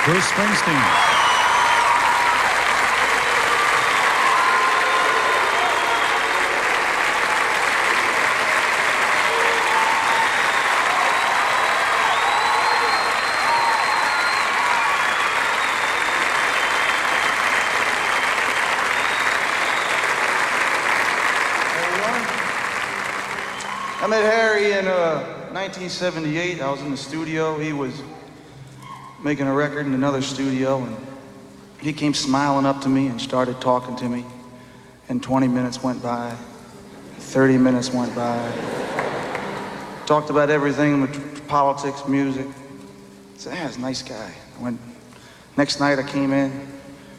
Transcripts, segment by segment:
Bruce Springsteen. I met Harry in 1978. I was in the studio. He was making a record in another studio, and he came smiling up to me and started talking to me. And 20 minutes went by, 30 minutes went by. Talked about everything, with politics, music. I said, he's a nice guy. Next night I came in,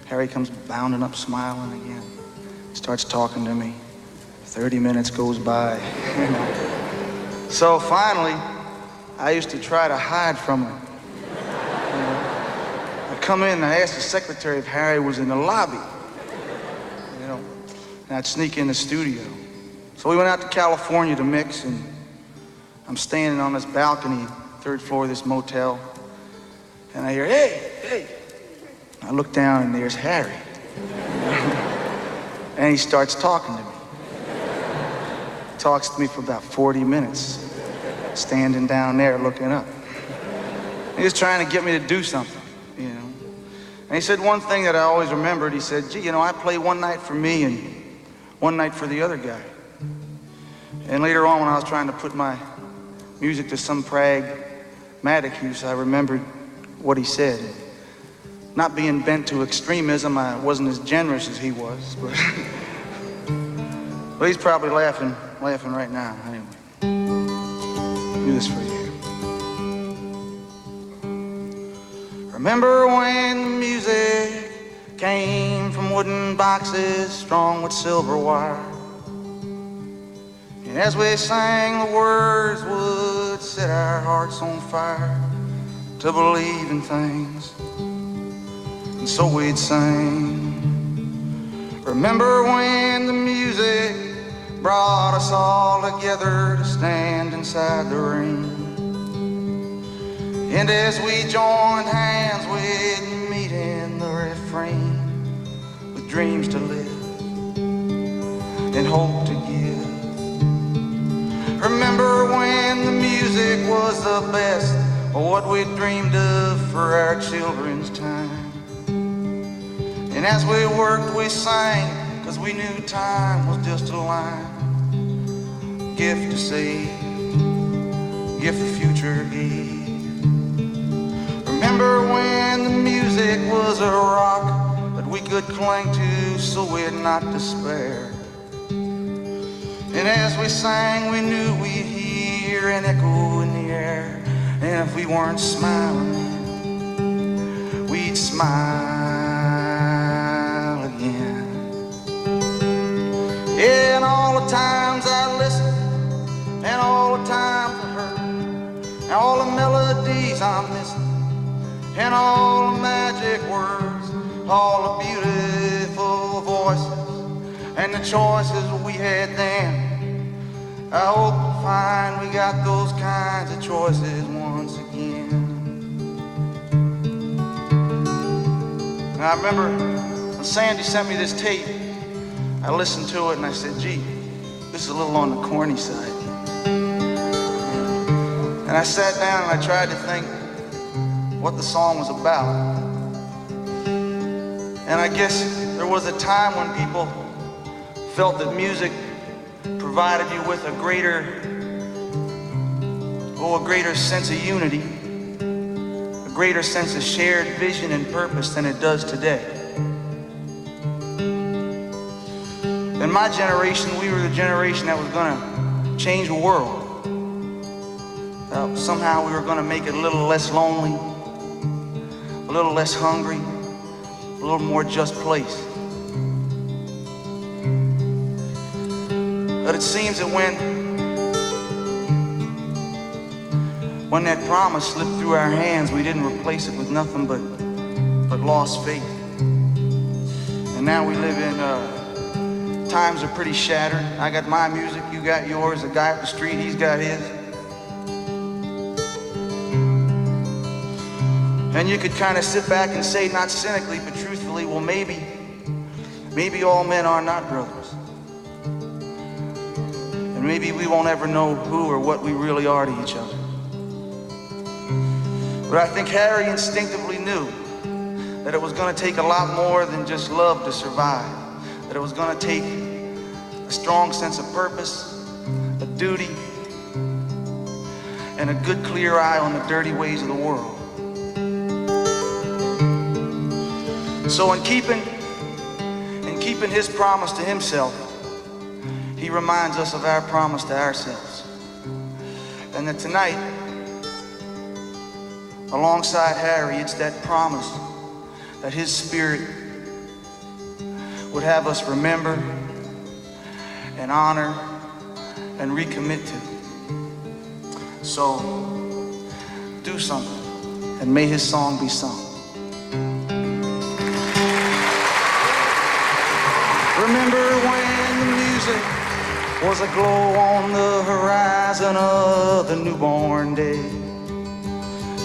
Harry comes bounding up, smiling again. Starts talking to me. 30 minutes goes by. So finally, I used to try to hide from him. I'd come in and I asked the secretary if Harry was in the lobby. And I'd sneak in the studio. So we went out to California to mix, and I'm standing on this balcony, third floor of this motel, and I hear, hey. I look down and there's Harry. And he starts talking to me. Talks to me for about 40 minutes, standing down there looking up. He was trying to get me to do something, And he said one thing that I always remembered. He said, gee, I play one night for me and one night for the other guy. And later on, when I was trying to put my music to some pragmatic use, I remembered what he said. Not being bent to extremism, I wasn't as generous as he was, but but he's probably laughing right now. Anyway, do this for you. Remember when the music came from wooden boxes strung with silver wire? And as we sang, the words would set our hearts on fire to believe in things. And so we'd sing. Remember when the music brought us all together to stand inside the ring. And as we joined hands, we'd meet in the refrain with dreams to live and hope to give. Remember when the music was the best of what we dreamed of for our children's time. And as we worked, we sang, 'cause we knew time was just a line. Gift to save, gift the future gave. Remember when the music was a rock that we could cling to so we'd not despair. And as we sang, we knew we'd hear an echo in the air. And if we weren't smiling, we'd smile again. Yeah, and all the times I listened, and all the times I heard, and all the melodies I'm missing, and all the magic words, all the beautiful voices, and the choices we had then. I hope to find we got those kinds of choices once again. And I remember when Sandy sent me this tape, I listened to it and I said, gee, this is a little on the corny side. And I sat down and I tried to think what the song was about. And I guess there was a time when people felt that music provided you with a greater sense of unity, a greater sense of shared vision and purpose than it does today. In my generation, we were the generation that was gonna change the world. Somehow we were gonna make it a little less lonely, a little less hungry, a little more just place. But it seems that when that promise slipped through our hands, we didn't replace it with nothing but lost faith. And now we live in times are pretty shattered. I got my music, you got yours. The guy up the street, he's got his. And you could kind of sit back and say, not cynically, but truthfully, well, maybe all men are not brothers. And maybe we won't ever know who or what we really are to each other. But I think Harry instinctively knew that it was going to take a lot more than just love to survive. That it was going to take a strong sense of purpose, a duty, and a good clear eye on the dirty ways of the world. So in keeping his promise to himself, he reminds us of our promise to ourselves. And that tonight, alongside Harry, it's that promise that his spirit would have us remember and honor and recommit to. So do something, and may his song be sung. Remember when the music was a glow on the horizon of the newborn day,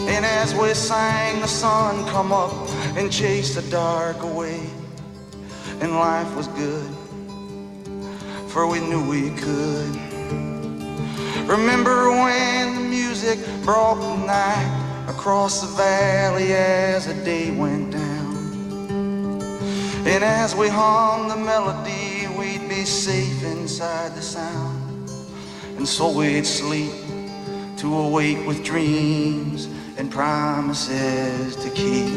and as we sang the sun come up and chase the dark away, and life was good, for we knew we could. Remember when the music brought the night across the valley as the day went down, and as we hummed the melody, we'd be safe inside the sound, and so we'd sleep to awake with dreams and promises to keep.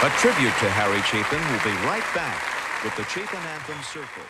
A tribute to Harry Chapin will be right back with the Chapin Anthem Circle.